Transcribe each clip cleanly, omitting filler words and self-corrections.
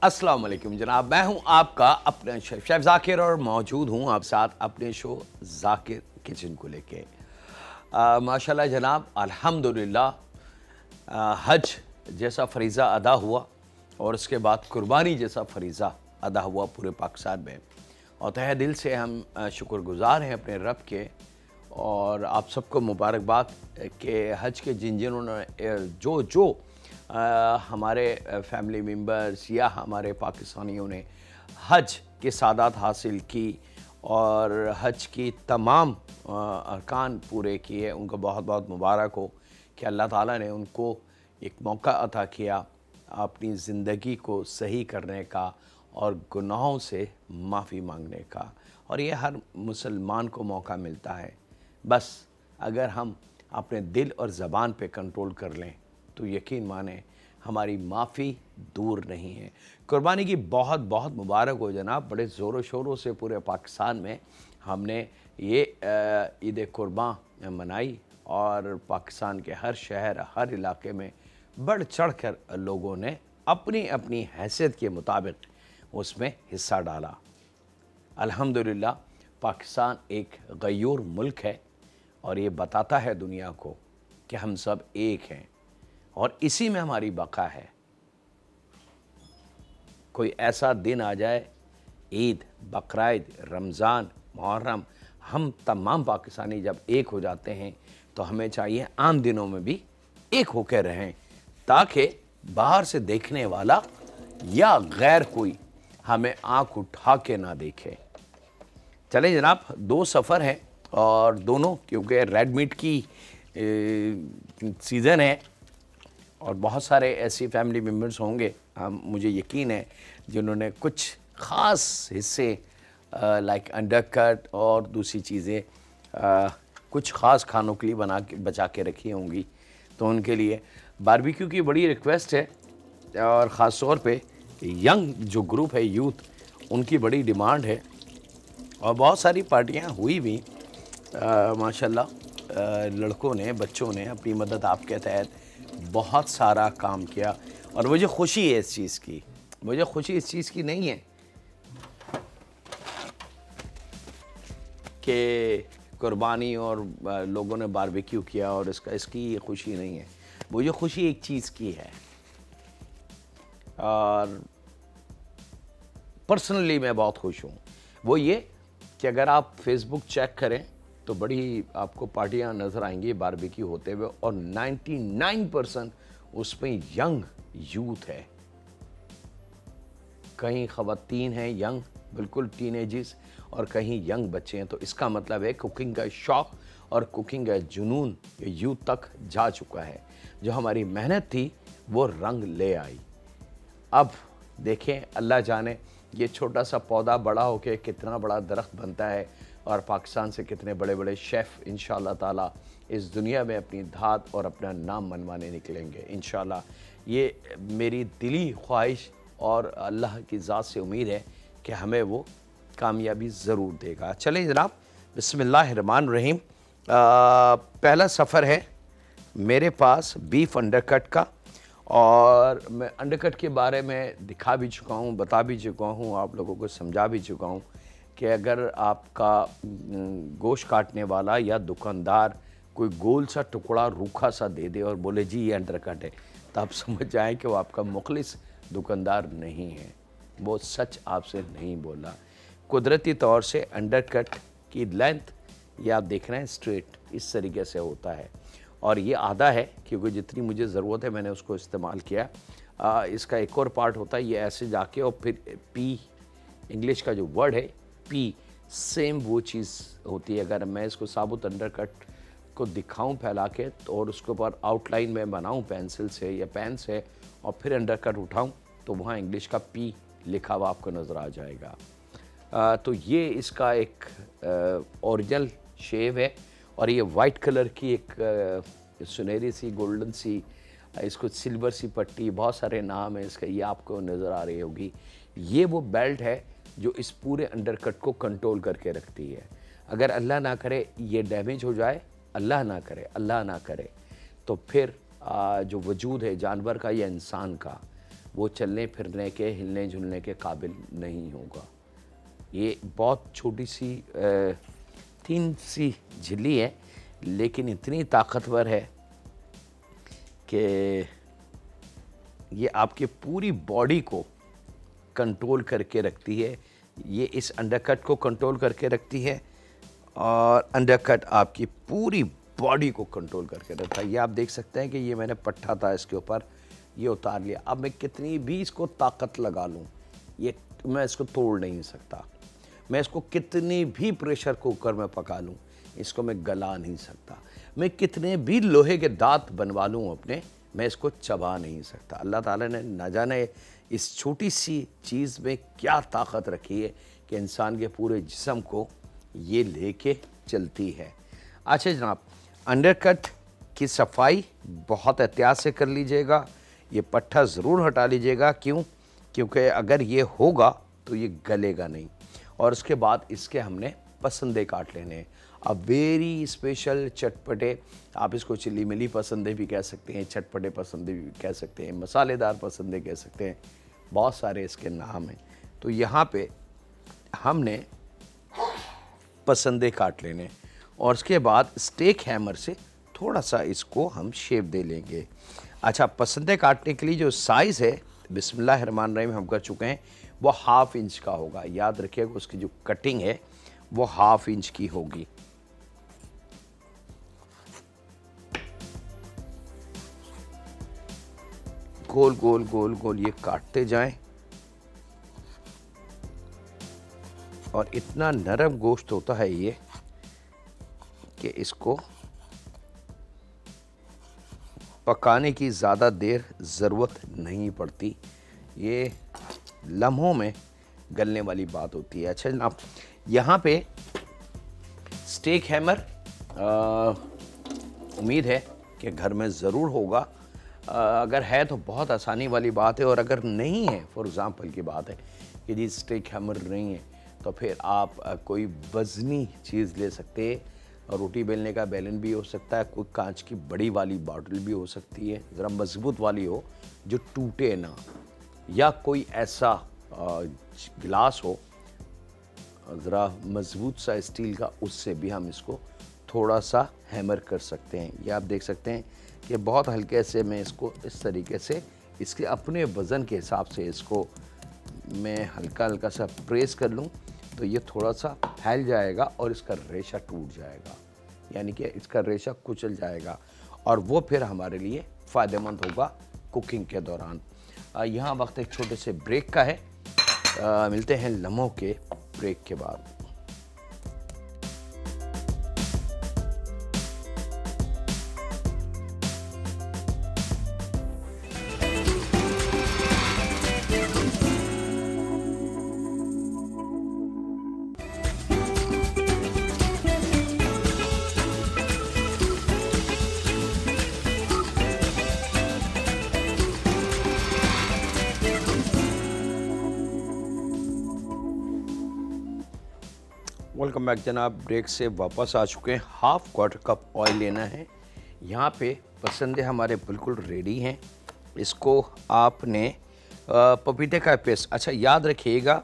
अस्सलाम वालेकुम जनाब, मैं हूं आपका अपना शेफ ज़ाकिर और मौजूद हूं आप साथ अपने शो ज़ाकिर किचन को लेके। माशाल्लाह जनाब, अल्हम्दुलिल्लाह हज जैसा फ़रीज़ा अदा हुआ और उसके बाद कुर्बानी जैसा फ़रीज़ा अदा हुआ पूरे पाकिस्तान में, और तहे दिल से हम शुक्रगुज़ार हैं अपने रब के। और आप सबको मुबारकबाद कि हज के जिन्होंने जो हमारे फैमिली मेम्बर्स या हमारे पाकिस्तानियों ने हज की सादात हासिल की और हज की तमाम अरकान पूरे किए, उनको बहुत बहुत मुबारक हो कि अल्लाह ताला ने उनको एक मौका अता किया अपनी ज़िंदगी को सही करने का और गुनाहों से माफ़ी मांगने का। और ये हर मुसलमान को मौका मिलता है, बस अगर हम अपने दिल और ज़बान पे कंट्रोल कर लें तो यकीन माने हमारी माफ़ी दूर नहीं है। कुर्बानी की बहुत बहुत मुबारक हो जनाब। बड़े ज़ोरों शोरों से पूरे पाकिस्तान में हमने ये ईद कुर्बान मनाई और पाकिस्तान के हर शहर हर इलाके में बढ़ चढ़ कर लोगों ने अपनी अपनी हैसियत के मुताबिक उसमें हिस्सा डाला। अल्हम्दुलिल्लाह पाकिस्तान एक गयूर मुल्क है और ये बताता है दुनिया को कि हम सब एक हैं और इसी में हमारी बका है। कोई ऐसा दिन आ जाए, ईद, बकरीद, रमज़ान, मुहर्रम, हम तमाम पाकिस्तानी जब एक हो जाते हैं तो हमें चाहिए आम दिनों में भी एक होकर रहें, ताकि बाहर से देखने वाला या गैर कोई हमें आंख उठा के ना देखे। चलें जनाब, दो सफ़र हैं और दोनों क्योंकि रेड मीट की सीज़न है और बहुत सारे ऐसी फैमिली मेम्बर्स होंगे, मुझे यकीन है, जिन्होंने कुछ ख़ास हिस्से लाइक अंडरकट और दूसरी चीज़ें कुछ ख़ास खानों के लिए बचा के रखी होंगी। तो उनके लिए बारबेक्यू की बड़ी रिक्वेस्ट है और ख़ास तौर पे यंग जो ग्रुप है, यूथ, उनकी बड़ी डिमांड है और बहुत सारी पार्टियां हुई भी माशाल्लाह। लड़कों ने, बच्चों ने अपनी मदद आपके तहत बहुत सारा काम किया और मुझे खुशी है इस चीज़ की। मुझे खुशी इस चीज़ की नहीं है कि कुर्बानी और लोगों ने बारबेक्यू किया और इसकी खुशी नहीं है। मुझे खुशी एक चीज़ की है और पर्सनली मैं बहुत खुश हूँ, वो ये कि अगर आप फेसबुक चेक करें तो बड़ी आपको पार्टियां नज़र आएंगी बारबेक्यू होते हुए और 99% उसमें यंग यूथ है। कहीं ख़वातीन हैं यंग, बिल्कुल टीनेजर्स, और कहीं यंग बच्चे हैं। तो इसका मतलब है कुकिंग का शौक़ और कुकिंग का जुनून यूथ तक जा चुका है। जो हमारी मेहनत थी वो रंग ले आई। अब देखें, अल्लाह जाने ये छोटा सा पौधा बड़ा होकर कितना बड़ा दरख्त बनता है और पाकिस्तान से कितने बड़े बड़े शेफ़ इंशाअल्लाह ताला इस दुनिया में अपनी धात और अपना नाम मनवाने निकलेंगे इंशाअल्लाह। ये मेरी दिली ख्वाहिश और अल्लाह की ज़ात से उम्मीद है कि हमें वो कामयाबी ज़रूर देगा। चलें जनाब, बिस्मिल्लाहिर्रहमानिर्रहीम। पहला सफ़र है मेरे पास बीफ अंडरकट का और मैं अंडरकट के बारे में दिखा भी चुका हूँ, बता भी चुका हूँ, आप लोगों को समझा भी चुका हूँ कि अगर आपका गोश्त काटने वाला या दुकानदार कोई गोल सा टुकड़ा रूखा सा दे दे और बोले जी ये अंडरकट है, तो आप समझ जाएं कि वो आपका मुखलिस दुकानदार नहीं है, वो सच आपसे नहीं बोला। कुदरती तौर से अंडरकट की लेंथ ये आप देख रहे हैं स्ट्रेट इस तरीके से होता है और ये आधा है क्योंकि जितनी मुझे ज़रूरत है मैंने उसको इस्तेमाल किया। इसका एक और पार्ट होता है, ये ऐसे जाके और फिर पी, इंग्लिश का जो वर्ड है पी, सेम वो चीज़ होती है। अगर मैं इसको साबुत अंडरकट को दिखाऊं फैला के और उसके ऊपर आउटलाइन में बनाऊं पेंसिल से या पेन से और फिर अंडरकट उठाऊं तो वहाँ इंग्लिश का पी लिखा हुआ आपको नज़र आ जाएगा। तो ये इसका एक ओरिजिनल शेव है और ये वाइट कलर की एक सुनहरी सी, गोल्डन सी, इसको सिल्वर सी पट्टी, बहुत सारे नाम है इसका, ये आपको नज़र आ रही होगी। ये वो बेल्ट है जो इस पूरे अंडरकट को कंट्रोल करके रखती है। अगर अल्लाह ना करे ये डैमेज हो जाए, अल्लाह ना करे, अल्लाह ना करे, तो फिर जो वजूद है जानवर का या इंसान का, वो चलने फिरने के, हिलने जुलने के काबिल नहीं होगा। ये बहुत छोटी सी थीन सी झिल्ली है, लेकिन इतनी ताकतवर है कि ये आपके पूरी बॉडी को कंट्रोल करके रखती है। ये इस अंडरकट को कंट्रोल करके रखती है और अंडरकट आपकी पूरी बॉडी को कंट्रोल करके रखता है। ये आप देख सकते हैं कि ये मैंने पट्टा था इसके ऊपर, ये उतार लिया। अब मैं कितनी भी इसको ताकत लगा लूँ, ये मैं इसको तोड़ नहीं सकता। मैं इसको कितनी भी प्रेशर कुकर में पका लूँ, इसको मैं गला नहीं सकता। मैं कितने भी लोहे के दांत बनवा लूँ अपने, मैं इसको चबा नहीं सकता। अल्लाह ताला ने न जाने इस छोटी सी चीज़ में क्या ताकत रखी है कि इंसान के पूरे जिस्म को ये लेके चलती है। अच्छा जनाब, अंडरकट की सफाई बहुत एहतियात से कर लीजिएगा। ये पट्टा ज़रूर हटा लीजिएगा। क्यों? क्योंकि अगर ये होगा तो ये गलेगा नहीं। और उसके बाद इसके हमने पसंदे काट लेने हैं। अब वेरी स्पेशल चटपटे, आप इसको चिली मिली पसंदे भी कह सकते हैं, चटपटे पसंदे भी कह सकते हैं, मसालेदार पसंदे कह सकते हैं, बहुत सारे इसके नाम हैं। तो यहाँ पे हमने पसंदे काट लेने और उसके बाद स्टेक हैमर से थोड़ा सा इसको हम शेप दे लेंगे। अच्छा, पसंदे काटने के लिए जो साइज़ है बिस्मिल्लाहिर्रहमानिर्रहीम हम कर चुके हैं, वो 1/2 इंच का होगा। याद रखिएगा उसकी जो कटिंग है वो 1/2 इंच की होगी। गोल गोल गोल गोल ये काटते जाएं और इतना नरम गोश्त होता है ये कि इसको पकाने की ज़्यादा देर ज़रूरत नहीं पड़ती। ये लम्हों में गलने वाली बात होती है। अच्छा जनाब, यहाँ पे स्टेक हैमर उम्मीद है कि घर में ज़रूर होगा। अगर है तो बहुत आसानी वाली बात है, और अगर नहीं है, फॉर एग्ज़ाम्पल की बात है कि जी स्टेक हैमर नहीं है, तो फिर आप कोई वज़नी चीज़ ले सकते हैं। रोटी बेलने का बेलन भी हो सकता है, कोई कांच की बड़ी वाली बॉटल भी हो सकती है, ज़रा मजबूत वाली हो जो टूटे ना, या कोई ऐसा गिलास हो ज़रा मजबूत सा स्टील का, उससे भी हम इसको थोड़ा सा हैमर कर सकते हैं। ये आप देख सकते हैं कि बहुत हल्के से मैं इसको इस तरीके से इसके अपने वज़न के हिसाब से इसको मैं हल्का हल्का सा प्रेस कर लूँ तो ये थोड़ा सा फैल जाएगा और इसका रेशा टूट जाएगा, यानी कि इसका रेशा कुचल जाएगा, और वो फिर हमारे लिए फ़ायदेमंद होगा कुकिंग के दौरान। यहाँ वक्त एक छोटे से ब्रेक का है। मिलते हैं लम्हों के ब्रेक के बाद। वेलकम बैक जनाब, ब्रेक से वापस आ चुके हैं। 1/2 कप ऑयल लेना है। यहाँ पे पसंदे हमारे बिल्कुल रेडी हैं। इसको आपने पपीते का पेस्ट, अच्छा याद रखिएगा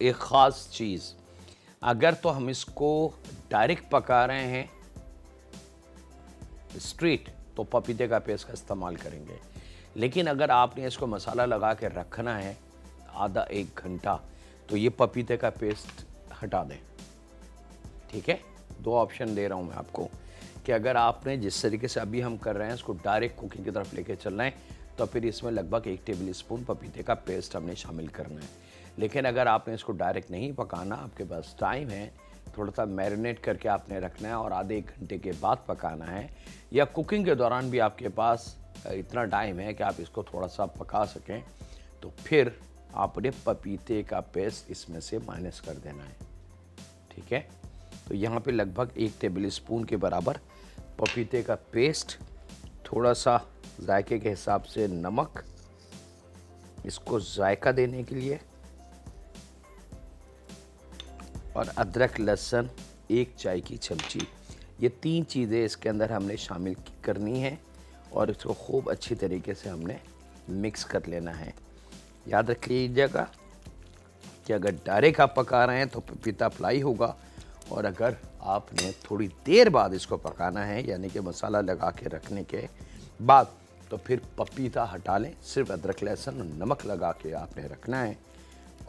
एक ख़ास चीज़, अगर तो हम इसको डायरेक्ट पका रहे हैं स्ट्रीट तो पपीते का पेस्ट का इस्तेमाल करेंगे, लेकिन अगर आपने इसको मसाला लगा के रखना है आधा 1 घंटा तो ये पपीते का पेस्ट हटा दें। ठीक है, 2 ऑप्शन दे रहा हूँ मैं आपको कि अगर आपने जिस तरीके से अभी हम कर रहे हैं इसको डायरेक्ट कुकिंग की तरफ लेके चल रहे हैं तो फिर इसमें लगभग 1 टेबल स्पून पपीते का पेस्ट हमने शामिल करना है। लेकिन अगर आपने इसको डायरेक्ट नहीं पकाना, आपके पास टाइम है, थोड़ा सा मैरिनेट करके आपने रखना है और आधे 1 घंटे के बाद पकाना है, या कुकिंग के दौरान भी आपके पास इतना टाइम है कि आप इसको थोड़ा सा पका सकें, तो फिर आपने पपीते का पेस्ट इसमें से माइनस कर देना है। ठीक है, तो यहाँ पे लगभग 1 टेबल स्पून के बराबर पपीते का पेस्ट, थोड़ा सा जायके के हिसाब से नमक, इसको जायका देने के लिए, और अदरक लहसुन 1 चाय की चमची, ये 3 चीज़ें इसके अंदर हमने शामिल करनी है और इसको खूब अच्छी तरीके से हमने मिक्स कर लेना है। याद रख लीजिएगा कि अगर डायरेक्ट आप पका रहे हैं तो पपीता अप्लाई होगा, और अगर आपने थोड़ी देर बाद इसको पकाना है यानी कि मसाला लगा के रखने के बाद, तो फिर पपीता हटा लें, सिर्फ अदरक लहसुन और नमक लगा के आपने रखना है,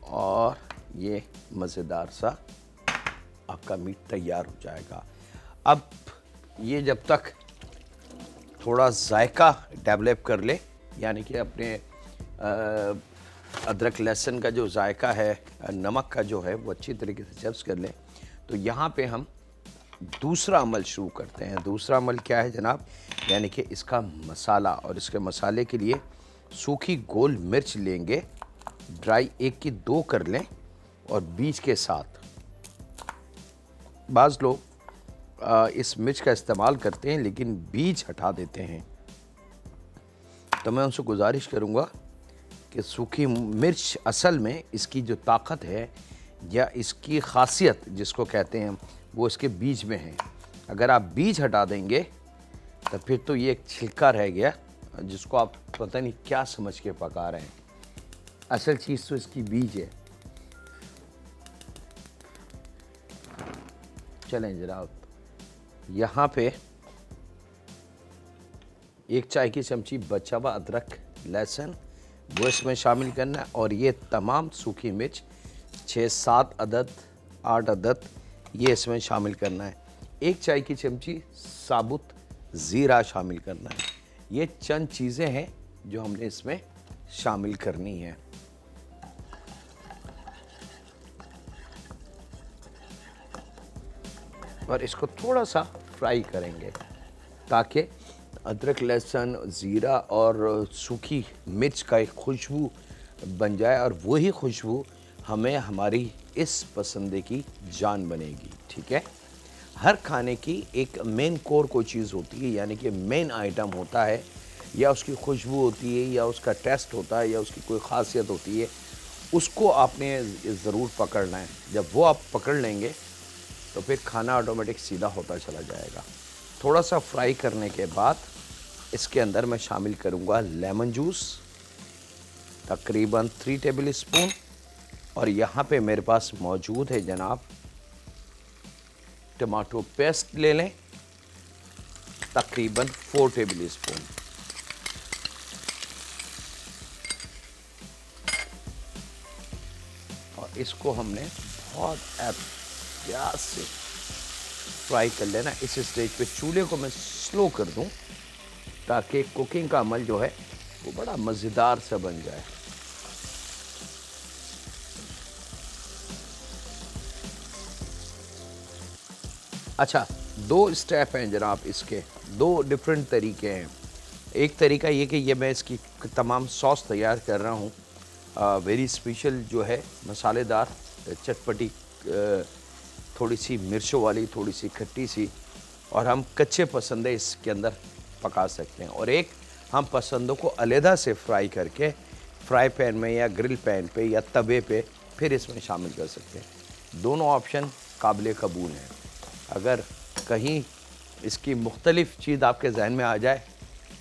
और ये मज़ेदार सा आपका मीट तैयार हो जाएगा। अब ये जब तक थोड़ा जायका डेवलप कर ले, यानी कि अपने अदरक लहसुन का जो जायका है, नमक का जो है, वो अच्छी तरीके से जब्स कर लें, तो यहाँ पे हम दूसरा अमल शुरू करते हैं। दूसरा अमल क्या है जनाब, यानी कि इसका मसाला, और इसके मसाले के लिए सूखी गोल मिर्च लेंगे, ड्राई 1 की 2 कर लें, और बीज के साथ। बाज़ लोग इस मिर्च का इस्तेमाल करते हैं लेकिन बीज हटा देते हैं, तो मैं उनसे गुजारिश करूंगा कि सूखी मिर्च असल में इसकी जो ताकत है या इसकी खासियत जिसको कहते हैं, वो इसके बीज में है। अगर आप बीज हटा देंगे तो फिर तो ये एक छिलका रह गया जिसको आप पता नहीं क्या समझ के पका रहे हैं। असल चीज़ तो इसकी बीज है। चलें जनाब, यहाँ पे 1 चाय की चमची बचा हुआ अदरक लहसुन वो इसमें शामिल करना है, और ये तमाम सूखी मिर्च 6-7 अदद 8 अदद ये इसमें शामिल करना है। 1 चाय की चमची साबुत ज़ीरा शामिल करना है। ये चंद चीज़ें हैं जो हमने इसमें शामिल करनी है। और इसको थोड़ा सा फ्राई करेंगे ताकि अदरक लहसुन ज़ीरा और सूखी मिर्च का एक खुशबू बन जाए, और वही खुशबू हमें हमारी इस पसंदे की जान बनेगी। ठीक है, हर खाने की एक मेन कोर कोई चीज़ होती है, यानी कि मेन आइटम होता है, या उसकी खुशबू होती है, या उसका टेस्ट होता है, या उसकी कोई ख़ासियत होती है, उसको आपने ज़रूर पकड़ना है। जब वो आप पकड़ लेंगे तो फिर खाना ऑटोमेटिक सीधा होता चला जाएगा। थोड़ा सा फ्राई करने के बाद इसके अंदर मैं शामिल करूंगा लेमन जूस, तकरीबन 3 टेबल स्पून, और यहाँ पे मेरे पास मौजूद है जनाब टमाटो पेस्ट ले लें, तकरीबन 4 टेबल स्पून। और इसको हमने बहुत प्याज से फ्राई कर लेना। इस स्टेज पे चूल्हे को मैं स्लो कर दूं ताकि कुकिंग का अमल जो है वो बड़ा मज़ेदार सा बन जाए। अच्छा, 2 स्टेप हैं जनाब इसके, 2 डिफरेंट तरीके हैं। एक तरीका ये कि ये मैं इसकी तमाम सॉस तैयार कर रहा हूँ, वेरी स्पेशल जो है, मसालेदार, चटपटी, थोड़ी सी मिर्चों वाली, थोड़ी सी खट्टी सी, और हम कच्चे पसंदे इसके अंदर पका सकते हैं। और एक हम पसंदों को अलहदा से फ्राई करके फ्राई पैन में या ग्रिल पैन पे या तवे पे फिर इसमें शामिल कर सकते हैं। दोनों ऑप्शन काबिल कबूल हैं। अगर कहीं इसकी मुख्तलिफ चीज़ आपके जहन में आ जाए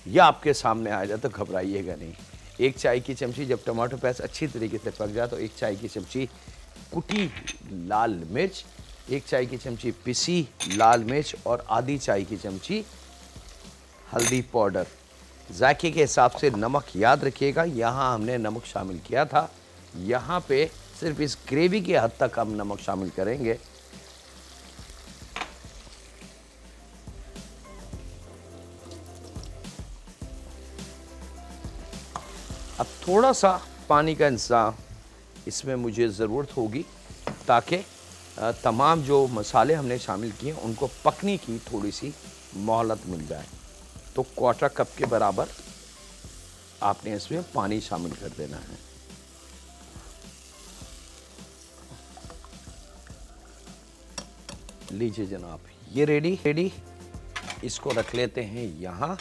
या आपके सामने आ जाए तो घबराइएगा नहीं। 1 चाय की चमची जब टमाटो पेस्ट अच्छी तरीके से पक जाए तो 1 चाय की चमची कुटी लाल मिर्च, 1 चाय की चमची पिसी लाल मिर्च, और आधी चाय की चमची हल्दी पाउडर। जायके के हिसाब से नमक याद रखिएगा, यहाँ हमने नमक शामिल किया था, यहाँ पे सिर्फ इस ग्रेवी के हद तक हम नमक शामिल करेंगे। अब थोड़ा सा पानी का इंतज़ाम इसमें मुझे ज़रूरत होगी ताकि तमाम जो मसाले हमने शामिल किए उनको पकने की थोड़ी सी मोहलत मिल जाए। तो 1/4 कप के बराबर आपने इसमें पानी शामिल कर देना है। लीजिए जनाब, ये रेडी। इसको रख लेते हैं यहाँ।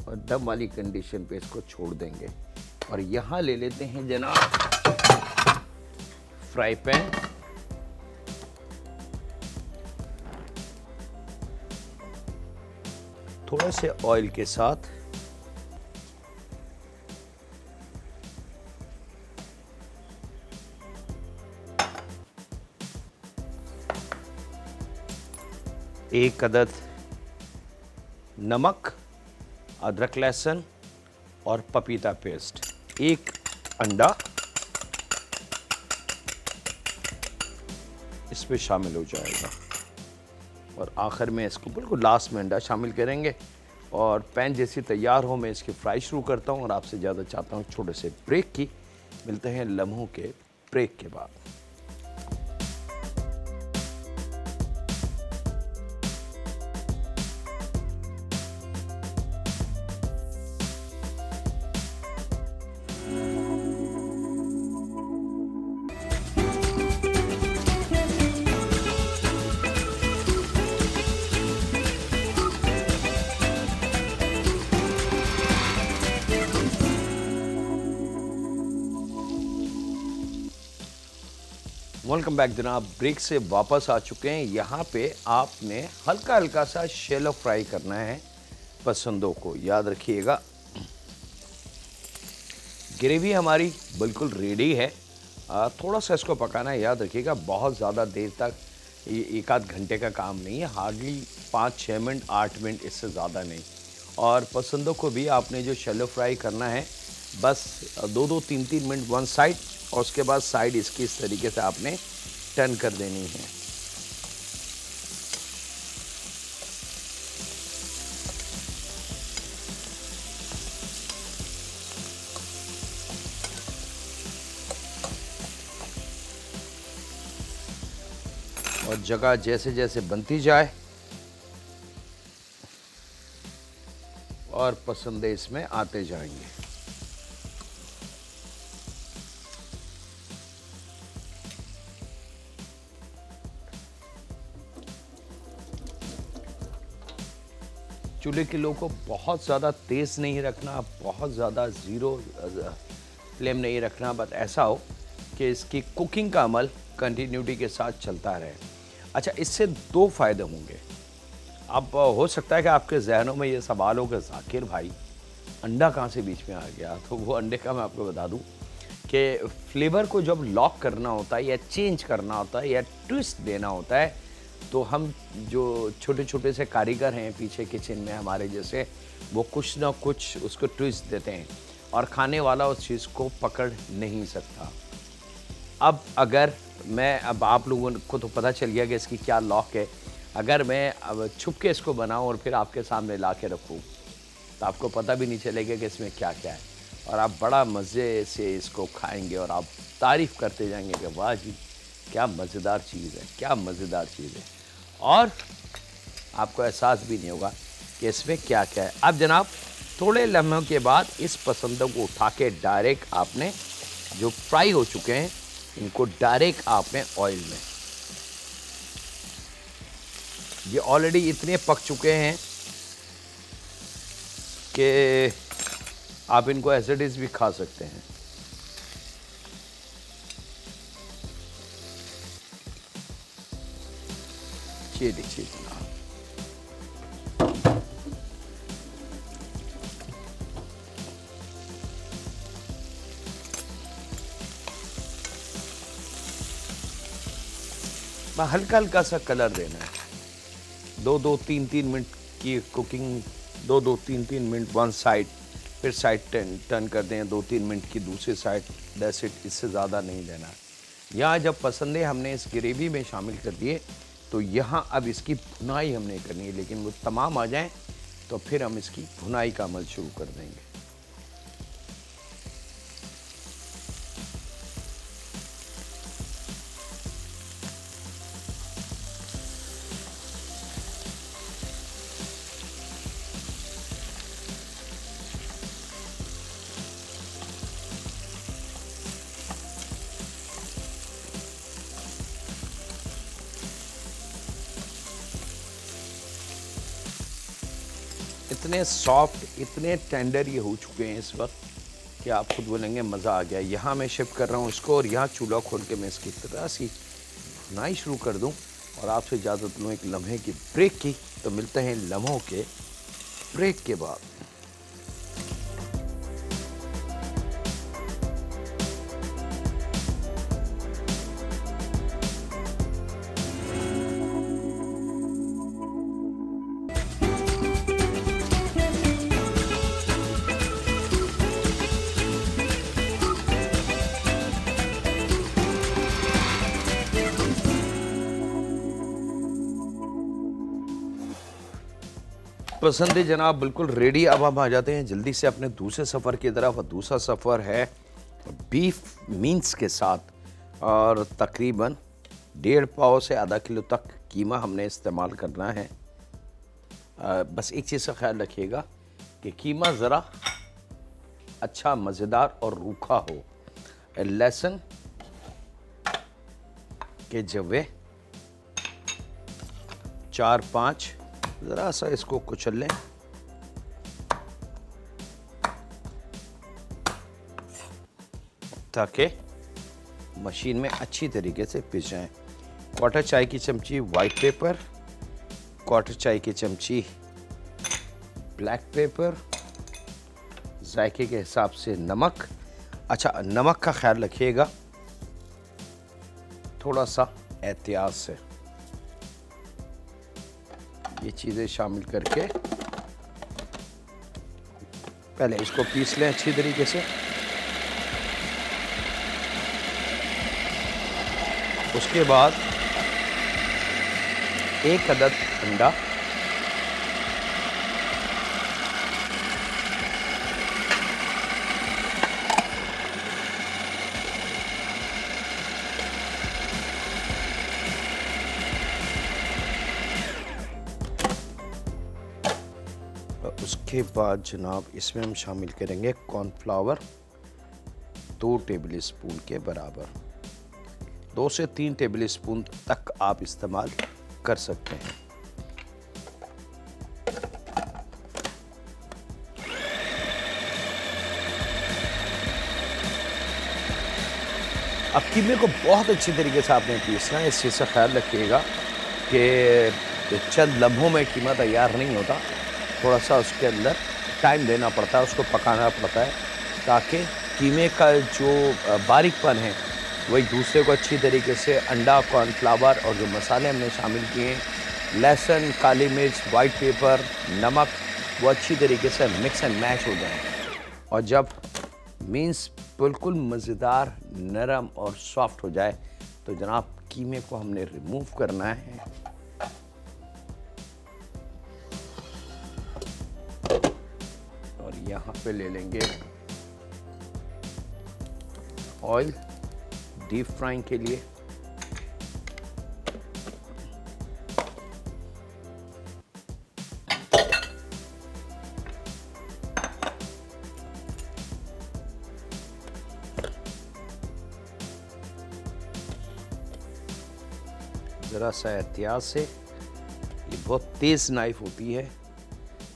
और दम वाली कंडीशन पे इसको छोड़ देंगे। और यहाँ ले लेते हैं जनाब फ्राई पैन, थोड़े से ऑयल के साथ एक अदद नमक, अदरक लहसुन और पपीता पेस्ट, एक अंडा इसमें शामिल हो जाएगा और आखिर में इसको बिल्कुल लास्ट में अंडा शामिल करेंगे। और पैन जैसी तैयार हो मैं इसकी फ्राई शुरू करता हूँ और आपसे ज़्यादा चाहता हूँ छोटे से ब्रेक की। मिलते हैं लम्हों के ब्रेक के बाद। वेलकम बैक जनाब, ब्रेक से वापस आ चुके हैं। यहाँ पे आपने हल्का हल्का सा शैलो फ्राई करना है पसंदों को, याद रखिएगा। ग्रेवी हमारी बिल्कुल रेडी है, थोड़ा सा इसको पकाना है, याद रखिएगा। बहुत ज़्यादा देर तक, ये एक आध घंटे का काम नहीं है, हार्डली 5-6 मिनट 8 मिनट, इससे ज़्यादा नहीं। और पसंदों को भी आपने जो शैलो फ्राई करना है बस 2-2 3-3 मिनट वन साइड, और उसके बाद साइड इसकी इस तरीके से आपने टर्न कर देनी है। और जगह जैसे जैसे बनती जाए और पसंदे इसमें आते जाएंगे। चूल्हे की लो को बहुत ज़्यादा तेज़ नहीं रखना, बहुत ज़्यादा ज़ीरो फ्लेम नहीं रखना, बस ऐसा हो कि इसकी कुकिंग का अमल कंटिन्यूटी के साथ चलता रहे। अच्छा, इससे 2 फ़ायदे होंगे। अब हो सकता है कि आपके जहनों में ये सवाल हो कि जाकिर भाई अंडा कहाँ से बीच में आ गया, तो वो अंडे का मैं आपको बता दूं कि फ्लेवर को जब लॉक करना होता है या चेंज करना होता है या ट्विस्ट देना होता है, तो हम जो छोटे छोटे से कारीगर हैं पीछे किचन में हमारे जैसे, वो कुछ ना कुछ उसको ट्विस्ट देते हैं और खाने वाला उस चीज़ को पकड़ नहीं सकता। अब अगर मैं, अब आप लोगों को तो पता चल गया कि इसकी क्या लॉक है, अगर मैं अब छुप के इसको बनाऊं और फिर आपके सामने ला के रखूँ तो आपको पता भी नहीं चलेगा कि इसमें क्या क्या है, और आप बड़ा मज़े से इसको खाएंगे और आप तारीफ़ करते जाएंगे कि वाह जी क्या मज़ेदार चीज़ है, क्या मज़ेदार चीज़ है, और आपको एहसास भी नहीं होगा कि इसमें क्या क्या है। अब जनाब थोड़े लम्हों के बाद इस पसंदों को उठा के डायरेक्ट आपने जो फ्राई हो चुके हैं इनको डायरेक्ट आपने ऑयल में, ये ऑलरेडी इतने पक चुके हैं कि आप इनको एज इट इज़ भी खा सकते हैं। ये देखिए जनाब, हल्का हल्का सा कलर देना है। 2-2 3-3 मिनट की कुकिंग, 2-2 3-3 मिनट वन साइड, फिर साइड टर्न कर दें 2-3 मिनट की दूसरी साइड, दैट्स इट, इससे ज़्यादा नहीं देना। यहाँ जब पसंदे हमने इस ग्रेवी में शामिल कर दिए तो यहाँ अब इसकी भुनाई हमने करनी है, लेकिन वो तमाम आ जाएं तो फिर हम इसकी भुनाई का अमल शुरू कर देंगे। इतने सॉफ्ट, इतने टेंडर ये हो चुके हैं इस वक्त कि आप खुद बोलेंगे मज़ा आ गया। यहाँ मैं शिफ्ट कर रहा हूँ इसको और यहाँ चूल्हा खोल के मैं इसकी तरह सी भुनाई शुरू कर दूँ और आपसे इजाज़त लूँ एक लम्हे की ब्रेक की। तो मिलते हैं लम्हों के ब्रेक के बाद। पसंद है जनाब, बिल्कुल रेडी। अब हम आ जाते हैं जल्दी से अपने दूसरे सफ़र की तरफ। और दूसरा सफ़र है बीफ मीन्स के साथ और तकरीबन 1.5 पाव से आधा किलो तक कीमा हमने इस्तेमाल करना है। बस एक चीज़ का ख्याल रखिएगा कि कीमा ज़रा अच्छा मज़ेदार और रूखा हो। लहसुन के जवे 4-5 ज़रा सा इसको कुचल लें ताकि मशीन में अच्छी तरीके से पिस जाएं। 1/4 चाय की चमची वाइट पेपर, 1/4 चाय की चमची ब्लैक पेपर, जायके के हिसाब से नमक। अच्छा, नमक का ख्याल रखिएगा थोड़ा सा एहतियात से। ये चीज़ें शामिल करके पहले इसको पीस लें अच्छी तरीके से। उसके बाद 1 अदद अंडा, उसके बाद जनाब इसमें हम शामिल करेंगे कॉर्नफ्लावर 2 टेबल स्पून के बराबर। 2 से 3 टेबल स्पून तक आप इस्तेमाल कर सकते हैं। अब कीमे को बहुत अच्छी तरीके से आपने पीसना है। इस चीज़ का ख्याल रखिएगा कि चंद लम्हों में कीमा तैयार नहीं होता। थोड़ा सा उसके अंदर टाइम देना पड़ता है, उसको पकाना पड़ता है ताकि कीमे का जो बारीकपन है वो एक दूसरे को अच्छी तरीके से अंडा, कॉर्नफ्लावर और जो मसाले हमने शामिल किए हैं, लहसुन, काली मिर्च, वाइट पेपर, नमक, वो अच्छी तरीके से मिक्स एंड मैश हो जाए। और जब मीन्स बिल्कुल मज़ेदार, नरम और सॉफ्ट हो जाए तो जनाब कीमे को हमने रिमूव करना है। और यहाँ पे ले लेंगे ऑयल डीप फ्राइंग के लिए। ज़रा सा एहतियात से, ये बहुत तेज़ नाइफ होती है,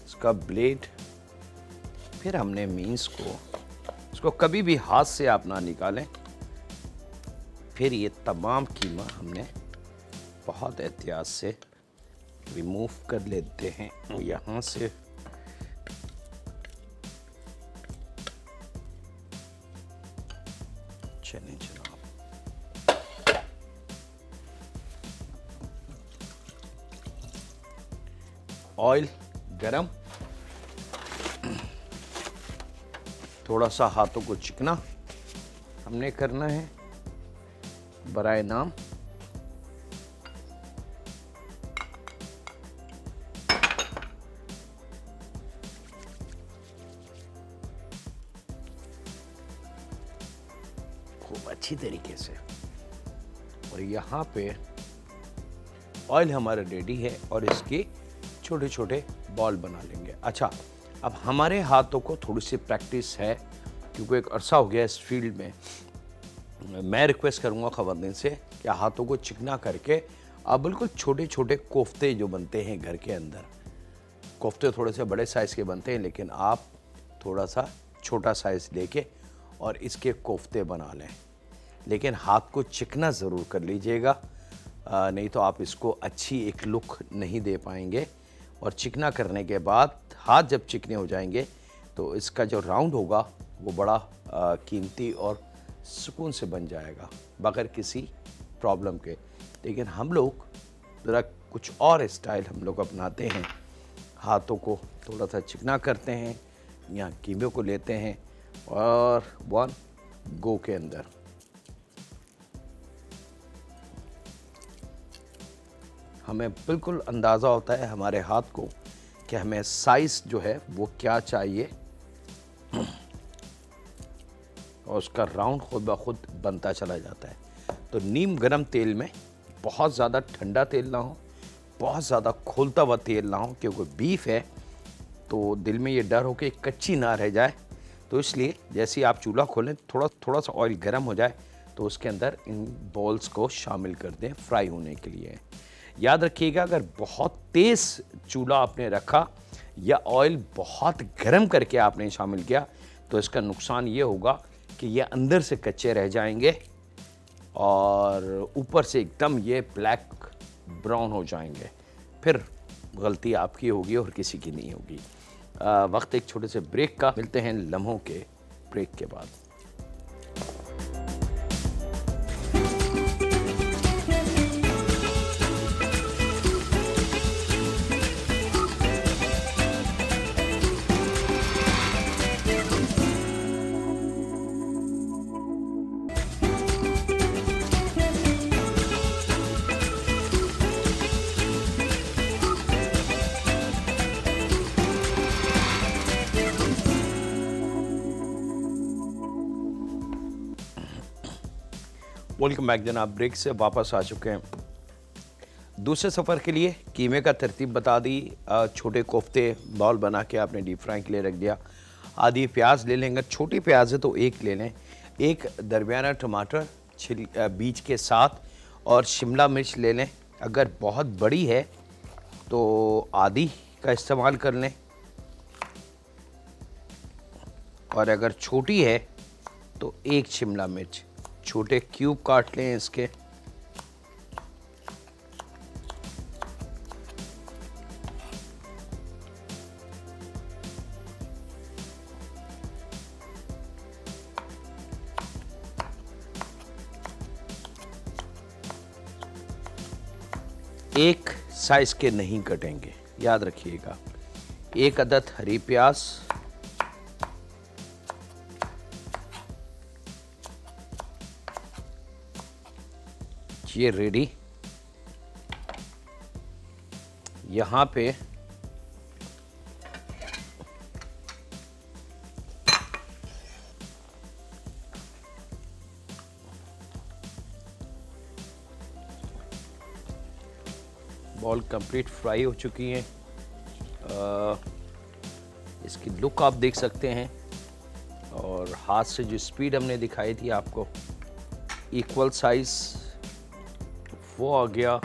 इसका ब्लेड। फिर हमने मीन्स को, इसको कभी भी हाथ से आप ना निकालें। फिर ये तमाम कीमा हमने बहुत एहतियात से रिमूव कर लेते हैं। यहाँ से चलें जनाब, ऑयल गरम, थोड़ा सा हाथों को चिकना हमने करना है बराए नाम। खूब अच्छी तरीके से। और यहाँ पे ऑयल हमारा रेडी है और इसके छोटे छोटे बॉल बना लेंगे। अच्छा, अब हमारे हाथों को थोड़ी सी प्रैक्टिस है क्योंकि एक अरसा हो गया इस फील्ड में। मैं रिक्वेस्ट करूंगा ख़वातीन से कि हाथों को चिकना करके आप बिल्कुल छोटे छोटे कोफ्ते जो बनते हैं घर के अंदर, कोफ्ते थोड़े से बड़े साइज़ के बनते हैं लेकिन आप थोड़ा सा छोटा साइज़ लेके और इसके कोफ्ते बना लें। लेकिन हाथ को चिकना ज़रूर कर लीजिएगा, नहीं तो आप इसको अच्छी एक लुक नहीं दे पाएंगे। और चिकना करने के बाद हाथ जब चिकने हो जाएंगे तो इसका जो राउंड होगा वो बड़ा कीमती और सुकून से बन जाएगा बगैर किसी प्रॉब्लम के। लेकिन हम लोग ज़रा कुछ और स्टाइल हम लोग अपनाते हैं, हाथों को थोड़ा सा चिकना करते हैं या कीमे को लेते हैं और वन गो के अंदर हमें बिल्कुल अंदाज़ा होता है हमारे हाथ को कि हमें साइज़ जो है वो क्या चाहिए और उसका राउंड खुद ब खुद बनता चला जाता है। तो नीम गरम तेल में, बहुत ज़्यादा ठंडा तेल ना हो, बहुत ज़्यादा खोलता हुआ तेल ना हो, क्योंकि बीफ है तो दिल में ये डर हो कि कच्ची ना रह जाए। तो इसलिए जैसे ही आप चूल्हा खोलें थोड़ा सा ऑयल गर्म हो जाए तो उसके अंदर इन बॉल्स को शामिल कर दें फ्राई होने के लिए। याद रखिएगा, अगर बहुत तेज़ चूल्हा आपने रखा या ऑयल बहुत गर्म करके आपने शामिल किया तो इसका नुकसान ये होगा कि ये अंदर से कच्चे रह जाएंगे और ऊपर से एकदम ये ब्लैक ब्राउन हो जाएंगे। फिर गलती आपकी होगी और किसी की नहीं होगी। वक्त एक छोटे से ब्रेक का, मिलते हैं लम्हों के ब्रेक के बाद। वेलकम बैक जनाब, ब्रेक से वापस आ चुके हैं। दूसरे सफ़र के लिए कीमे का तरतीब बता दी। छोटे कोफ्ते बॉल बना के आपने डीप फ्राई के लिए रख दिया। आधी प्याज ले लेंगे, छोटी प्याज है तो एक ले लें, एक दरमियाना टमाटर बीज के साथ, और शिमला मिर्च ले लें। अगर बहुत बड़ी है तो आधी का इस्तेमाल कर लें, और अगर छोटी है तो एक शिमला मिर्च, छोटे क्यूब काट लें इसके। एक साइज के नहीं कटेंगे, याद रखिएगा। एक अदद हरी प्याज, ये रेडी। यहाँ पे बॉल कंप्लीट फ्राई हो चुकी हैं। इसकी लुक आप देख सकते हैं, और हाथ से जो स्पीड हमने दिखाई थी आपको, इक्वल साइज वो आ गया।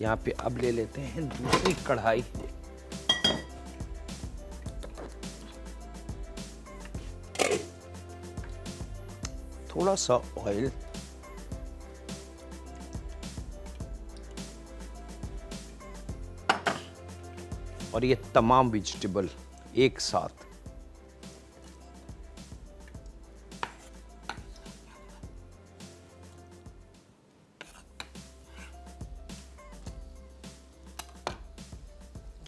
यहाँ पे अब ले लेते हैं दूसरी कढ़ाई। थोड़ा सा ऑयल, और ये तमाम वेजिटेबल एक साथ।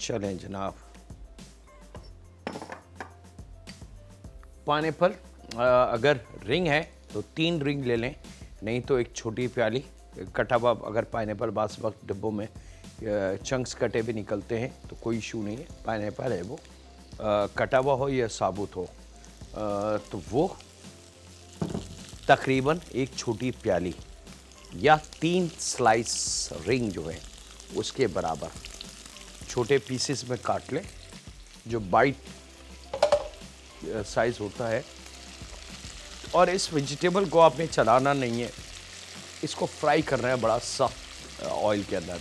चलें जनाब, पाइनएप्पल अगर रिंग है तो 3 रिंग ले लें, नहीं तो एक छोटी प्याली कटा हुआ। अगर पाइनएप्पल बास वक्त डिब्बों में चंक्स कटे भी निकलते हैं तो कोई इशू नहीं है। पाइनएप्पल है वो कटा हुआ हो या साबुत हो, तो वो तकरीबन एक छोटी प्याली या 3 स्लाइस रिंग जो है उसके बराबर छोटे पीसेस में काट लें, जो बाइट साइज होता है। और इस वेजिटेबल को आपने चलाना नहीं है, इसको फ्राई करना है बड़ा सख्त ऑयल के अंदर,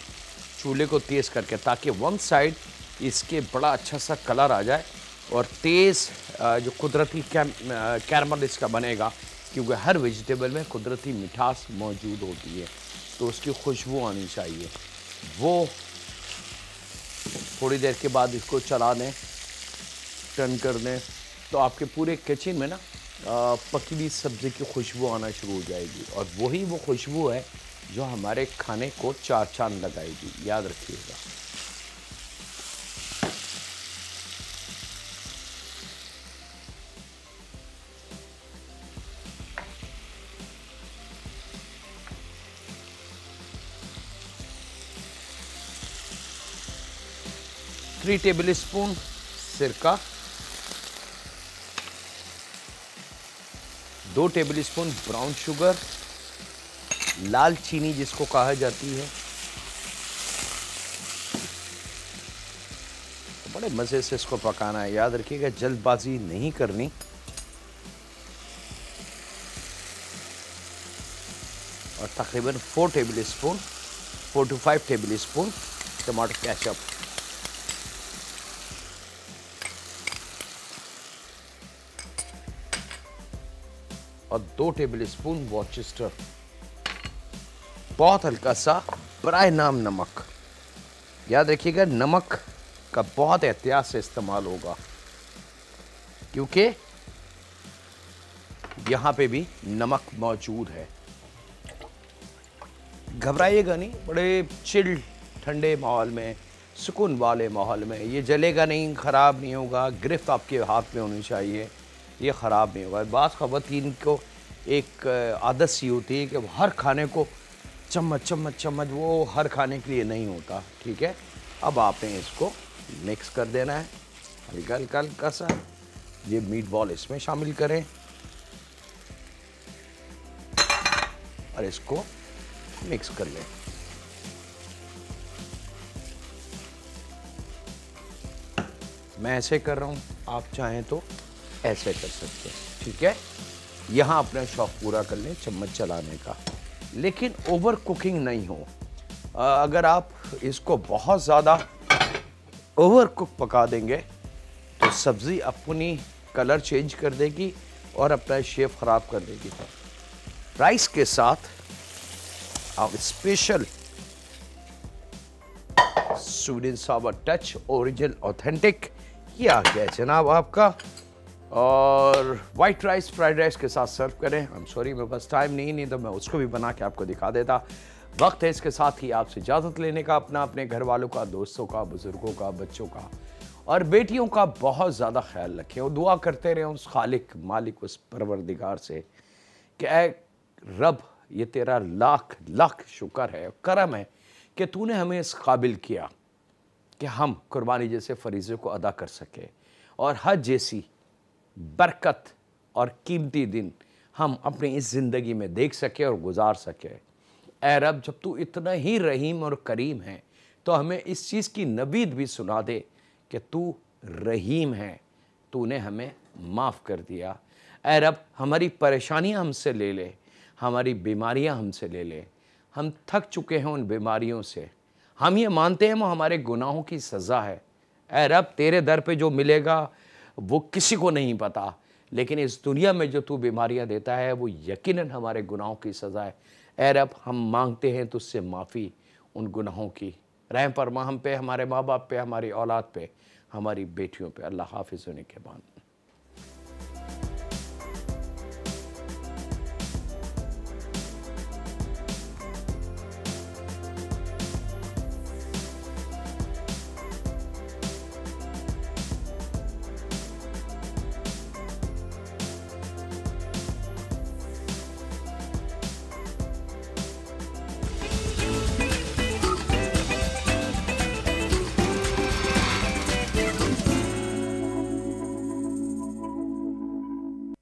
चूल्हे को तेज़ करके, ताकि वन साइड इसके बड़ा अच्छा सा कलर आ जाए और तेज़ जो कुदरती कैरमल इसका बनेगा, क्योंकि हर वेजिटेबल में कुदरती मिठास मौजूद होती है, तो उसकी खुशबू आनी चाहिए। वो थोड़ी देर के बाद इसको चला दें, टर्न कर दें, तो आपके पूरे किचन में ना पकी हुई सब्ज़ी की खुशबू आना शुरू हो जाएगी, और वही वो खुशबू है जो हमारे खाने को चार चांद लगाएगी, याद रखिएगा। थ्री टेबल स्पून सिरका, 2 टेबल स्पून ब्राउन शुगर, लाल चीनी जिसको कहा जाती है, तो बड़े मज़े से इसको पकाना है, याद रखिएगा जल्दबाजी नहीं करनी। और तकरीबन 4 table spoon 4 to 5 table spoon tomato ketchup, और 2 टेबल स्पून वॉर्चेस्टर, बहुत हल्का सा बराए नाम नमक। याद रखिएगा नमक का बहुत एहतियात से इस्तेमाल होगा, क्योंकि यहां पे भी नमक मौजूद है। घबराइएगा नहीं, बड़े चिल ठंडे माहौल में, सुकून वाले माहौल में ये जलेगा नहीं, ख़राब नहीं होगा। गिरफ्त आपके हाथ में होनी चाहिए, ये ख़राब नहीं होगा। बात ख़वातीन को एक आदत सी होती है कि वो हर खाने को चम्मच चम्मच चम्मच, वो हर खाने के लिए नहीं होता, ठीक है। अब आपने इसको मिक्स कर देना है हल्का हल्का हल्का सा। ये मीट बॉल इसमें शामिल करें और इसको मिक्स कर लें। मैं ऐसे कर रहा हूँ, आप चाहें तो ऐसे कर सकते हैं, ठीक है। यहाँ अपना शौक पूरा कर लें चम्मच चलाने का, लेकिन ओवर कुकिंग नहीं हो। अगर आप इसको बहुत ज़्यादा ओवर कुक पका देंगे तो सब्ज़ी अपनी कलर चेंज कर देगी और अपना शेप ख़राब कर देगी। राइस के साथ आप special sweet and Sawar touch, original authentic, ये आ गया जनाब आपका। और वाइट राइस फ्राइड राइस के साथ सर्व करें। आई एम सॉरी मेरे पास टाइम नहीं तो मैं उसको भी बना के आपको दिखा देता। वक्त है इसके साथ ही आपसे इजाज़त लेने का, अपने घर वालों का, दोस्तों का, बुज़ुर्गों का, बच्चों का और बेटियों का बहुत ज़्यादा ख्याल रखें और दुआ करते रहें उस खालिक मालिक, उस परवरदिगार से कि ऐ रब, ये तेरा लाख लाख शुक्र है, करम है कि तूने हमें इस काबिल किया कि हम कुर्बानी जैसे फरीज़े को अदा कर सके और हज जैसी बरकत और कीमती दिन हम अपनी इस ज़िंदगी में देख सके और गुजार सके। ऐ रब, जब तू इतना ही रहीम और करीम है तो हमें इस चीज़ की नवीद भी सुना दे कि तू रहीम है, तूने हमें माफ़ कर दिया। ऐ रब, हमारी परेशानियां हमसे ले ले, हमारी बीमारियां हमसे ले ले। हम थक चुके हैं उन बीमारियों से, हम ये मानते हैं वो हमारे गुनाहों की सज़ा है। ऐ रब, तेरे दर पे जो मिलेगा वो किसी को नहीं पता, लेकिन इस दुनिया में जो तू बीमारियां देता है वो यकीनन हमारे गुनाहों की सज़ा है। ऐ रब, हम मांगते हैं तुझसे माफ़ी उन गुनाहों की। रहम फरमा हम पे, हमारे माँ बाप पे, हमारी औलाद पे, हमारी बेटियों पे। अल्लाह हाफिज़ होने के बाद।